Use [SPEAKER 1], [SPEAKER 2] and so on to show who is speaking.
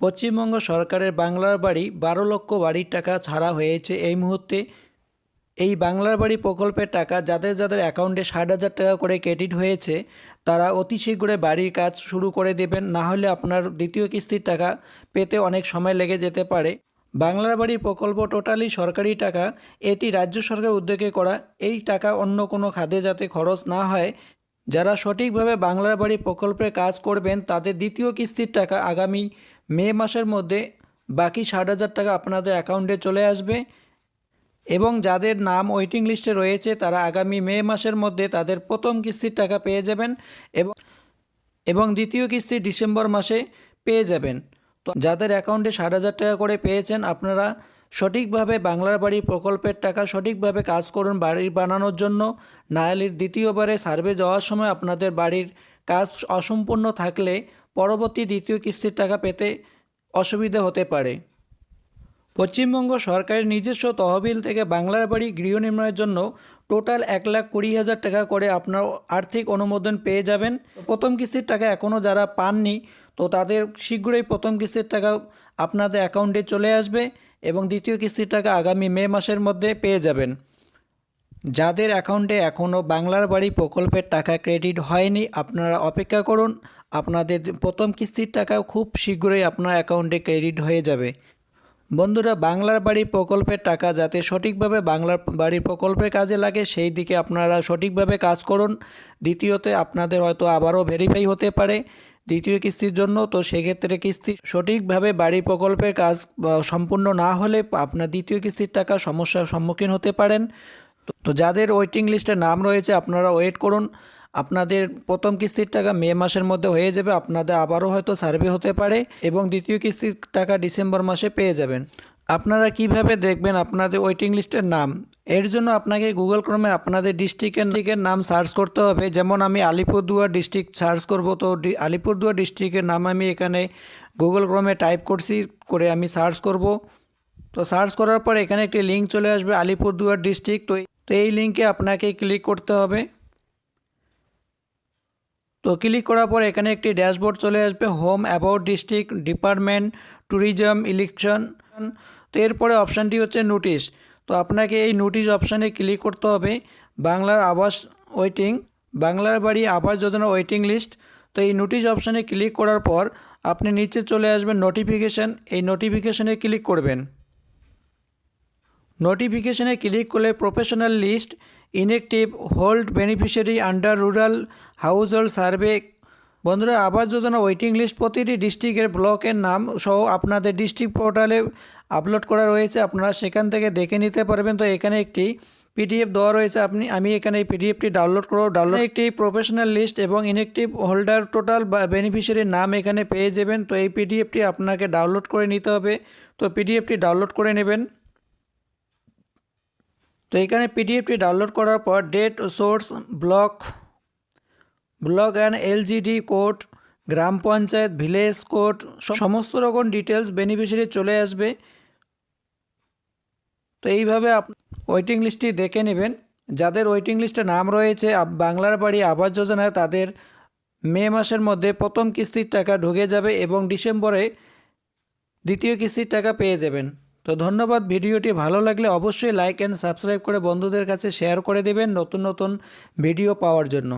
[SPEAKER 1] পশ্চিমবঙ্গ সরকারের বাংলার বাড়ি 12 লক্ষ বাড়ির টাকা ছাড়া হয়েছে এই মুহূর্তে। এই বাংলার বাড়ি প্রকল্পের টাকা যাদের যাদের অ্যাকাউন্টে 60,000 টাকা করে ক্রেডিট হয়েছে তারা অতি শীঘ্রই বাড়ির কাজ শুরু করে দেবেন, না হলে আপনার দ্বিতীয় কিস্তির টাকা পেতে অনেক সময় লেগে যেতে পারে। বাংলার বাড়ি প্রকল্প টোটালি সরকারি টাকা, এটি রাজ্য সরকারের উদ্যোগে করা। এই টাকা অন্য কোনো খাতে যাতে খরচ না হয়, যারা সঠিকভাবে বাংলার বাড়ি প্রকল্পের কাজ করবেন তাদের দ্বিতীয় কিস্তির টাকা আগামী মে মাসের মধ্যে বাকি 60,000 টাকা আপনাদের অ্যাকাউন্টে চলে আসবে এবং যাদের নাম ওয়েটিং লিস্টে রয়েছে তারা আগামী মে মাসের মধ্যে তাদের প্রথম কিস্তির টাকা পেয়ে যাবেন এবং দ্বিতীয় কিস্তি ডিসেম্বর মাসে পেয়ে যাবেন। তো যাদের অ্যাকাউন্টে 60,000 টাকা করে পেয়েছেন, আপনারা সঠিকভাবে বাংলার বাড়ি প্রকল্পের টাকা সঠিকভাবে কাজ করুন বাড়ি বানানোর জন্য, নাহলে দ্বিতীয়বারে সার্ভে যাওয়ার সময় আপনাদের বাড়ির কাজ অসম্পূর্ণ থাকলে পরবর্তী দ্বিতীয় কিস্তির টাকা পেতে অসুবিধা হতে পারে। পশ্চিমবঙ্গ সরকারের নিজস্ব তহবিল থেকে বাংলার বাড়ি গৃহ নির্মাণের জন্য টোটাল 1,20,000 টাকা করে আপনার আর্থিক অনুমোদন পেয়ে যাবেন। প্রথম কিস্তির টাকা এখনও যারা পাননি তো তাদের শীঘ্রই প্রথম কিস্তির টাকা আপনাদের অ্যাকাউন্টে চলে আসবে এবং দ্বিতীয় কিস্তির টাকা আগামী মে মাসের মধ্যে পেয়ে যাবেন। যাদের অ্যাকাউন্টে এখনও বাংলার বাড়ি প্রকল্পের টাকা ক্রেডিট হয়নি আপনারা অপেক্ষা করুন, আপনাদের প্রথম কিস্তির টাকা খুব শীঘ্রই আপনার অ্যাকাউন্টে ক্রেডিট হয়ে যাবে। বন্ধুরা, বাংলার বাড়ি প্রকল্পের টাকা যাতে সঠিকভাবে বাংলার বাড়ি প্রকল্পের কাজে লাগে সেই দিকে আপনারা সঠিকভাবে কাজ করুন। দ্বিতীয়তে আপনাদের হয়তো আবারও ভেরিফাই হতে পারে দ্বিতীয় কিস্তির জন্য, তো সেক্ষেত্রে কিস্তি সঠিকভাবে বাড়ি প্রকল্পের কাজ সম্পূর্ণ না হলে আপনার দ্বিতীয় কিস্তির টাকা সমস্যার সম্মুখীন হতে পারেন। তো যাদের ওয়েটিং লিস্টে নাম রয়েছে আপনারা ওয়েট করুন, আপনাদের প্রথম কিস্তির টাকা মে মাসের মধ্যে হয়ে যাবে, আপনাদের আবারও হয়তো সার্ভে হতে পারে এবং দ্বিতীয় কিস্তির টাকা ডিসেম্বর মাসে পেয়ে যাবেন। আপনারা কিভাবে দেখবেন আপনাদের ওয়েটিং লিস্টের নাম? এর জন্য আপনাকে গুগল ক্রোমে আপনাদের ডিস্ট্রিক্টের নাম সার্চ করতে হবে। যেমন আমি আলিপুরদুয়ার ডিস্ট্রিক্ট সার্চ করব, তো আলিপুরদুয়ার ডিস্ট্রিক্টের নাম আমি এখানে গুগল ক্রোমে টাইপ করে আমি সার্চ করব। তো সার্চ করার পর এখানে একটি লিঙ্ক চলে আসবে আলিপুরদুয়ার ডিস্ট্রিক্ট, তো এই লিঙ্কে আপনাকে ক্লিক করতে হবে। তো ক্লিক করার পর এখানে একটি ড্যাশবোর্ড চলে আসবে, home, about district, department, tourism, election. তো এরপরে অপশানটি হচ্ছে নোটিশ। তো আপনাকে এই নোটিশ অপশানে ক্লিক করতে হবে। বাংলার আবাস ওয়েটিং, বাংলার বাড়ি আবাস যোজনা ওয়েটিং লিস্ট। তো এই নোটিশ অপশানে ক্লিক করার পর আপনি নিচে চলে আসবেন নোটিফিকেশান, এই নোটিফিকেশানে ক্লিক করবেন। নোটিফিকেশানে ক্লিক করলে professional list inactive hold beneficiary under rural house hold survey. বন্ধুরা, আবাস যোজনা ওয়েটিং লিস্ট প্রতিটি ডিস্ট্রিক্টের ব্লকের নাম সহ আপনাদের ডিস্ট্রিক্ট পোর্টালে আপলোড করা রয়েছে, আপনারা সেখান থেকে দেখে নিতে পারবেন। তো এখানে একটি পিডিএফ দেওয়া রয়েছে, আমি এখানে এই পিডিএফটি ডাউনলোড একটি প্রফেশনাল লিস্ট এবং ইনএক্টিভ হোল্ডার টোটাল বেনিফিশিয়ারির নাম এখানে পেয়ে যাবেন। তো এই পিডিএফটি আপনাকে ডাউনলোড করে নিতে হবে, তো পিডিএফটি ডাউনলোড করে নেবেন। তো এখানে পিডিএফটি ডাউনলোড করার পর date, source, block and LGD code, gram panchayat, village code, সমস্ত রকম ডিটেলস বেনিফিশিয়ারি চলে আসবে। তো এইভাবে ওয়েটিং লিস্টটি দেখে নেবেন। যাদের ওয়েটিং লিস্টে নাম রয়েছে বাংলার বাড়ি আবাস যোজনায় তাদের মে মাসের মধ্যে প্রথম কিস্তির টাকা ঢুকে যাবে এবং ডিসেম্বরে দ্বিতীয় কিস্তির টাকা পেয়ে যাবেন। তো ধন্যবাদ। ভিডিওটি ভালো লাগলে অবশ্যই লাইক অ্যান্ড সাবস্ক্রাইব করে বন্ধুদের কাছে শেয়ার করে দেবেন নতুন নতুন ভিডিও পাওয়ার জন্য।